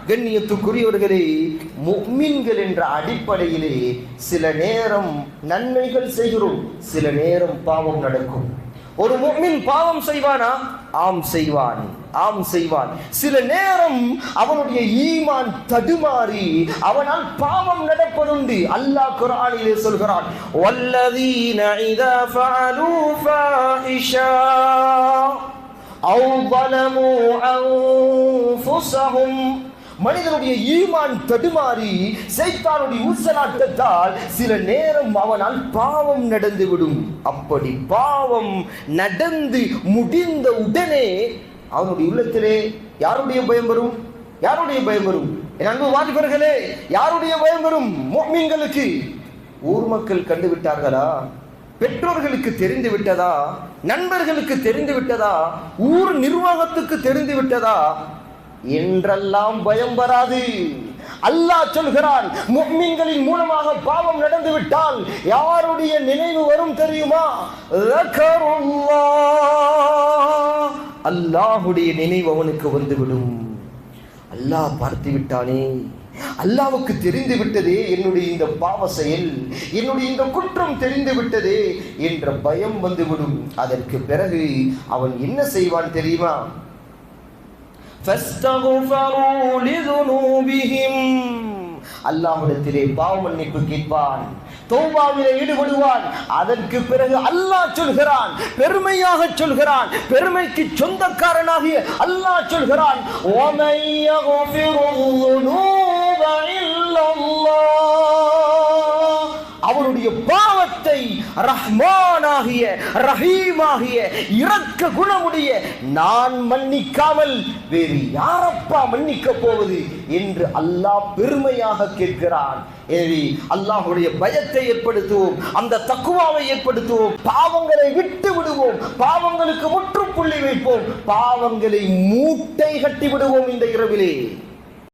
கண்ணியத்துக்குரியவர்களே, முஃமின்கள் என்ற அடிப்படையிலே சில நேரம் நன்மைகள் செய்கிறோம், சில நேரம் பாவம் நடக்கும். ஒரு முஃமின் பாவம் செய்வானா? ஆம் செய்வான், ஆம் செய்வான். சில நேரம் அவனுடைய ஈமான் தடுமாறி அவனால் பாவம் நடப்பதுண்டு. அல்லாஹ் குர்ஆனிலே சொல்கிறான், வல்லதீன இதா ஃபஅலூ ஃபாஹிஷா அவ் ظلموا أنفسهم. மனிதனுடைய ஈமான் தடுமாறி சைத்தானுடைய ஊசலாட்டத்தால் சில நேரம் அவனால் பாவம் நடந்துவிடும். அப்படி பாவம் நடந்து முடிந்த உடனே அவனுடைய உள்ளத்திலே யாருடைய பயம் வரும்? யாருடைய பயம் வரும்? என் அன்பு வாலிபர்களே, யாருடைய பயம் வரும்? முஃமின்களுக்கு. ஊர் மக்கள் கண்டுவிட்டார்களா? பெற்றோர்களுக்கு தெரிந்து விட்டதா? நண்பர்களுக்கு தெரிந்து விட்டதா? ஊர் நிர்வாகத்துக்கு தெரிந்து விட்டதா என்றெல்லாம் பயம் வராது. அல்லாஹ் சொல்கிறான், முஃமின்களின் மூலமாக பாவம் நடந்து விட்டால் யாருடைய நினைவு வரும் தெரியுமா? அல்லாஹ்வுடைய நினைவு அவனுக்கு வந்துவிடும். அல்லாஹ் பார்த்து விட்டானே, அல்லாஹ்வுக்கு தெரிந்து விட்டதே என்னுடைய இந்த பாவ செயல், என்னுடைய இந்த குற்றம் தெரிந்து விட்டதே என்ற பயம் வந்துவிடும். அதற்கு பிறகு அவன் என்ன செய்வான் தெரியுமா? அல்லாஹ்விடத்திலே பாவ மன்னிப்பு கேட்பான், தௌபாவிலே ஈடுபடுவான். அதற்கு பிறகு அல்லாஹ் சொல்கிறான், பெருமையாக சொல்கிறான், பெருமைக்கு சொந்தக்காரனாகிய அல்லாஹ் சொல்கிறான், அவருடைய பாவத்தை ரஹ்மானாகிய ரஹீமாகிய இரக்க குணமுடைய நான் மன்னிக்காமல் வேறு யாரப்பா மன்னிக்க போவது என்று அல்லாஹ் பெருமையாக கேட்கிறான். எனவே அல்லாஹ்வுடைய பயத்தை ஏற்படுத்துவோம், அந்த தக்வாவை ஏற்படுத்துவோம், பாவங்களை விட்டு விடுவோம், பாவங்களுக்கு முற்றுப்புள்ளி வைப்போம், பாவங்களை மூட்டை கட்டி விடுவோம் இந்த இரவிலே.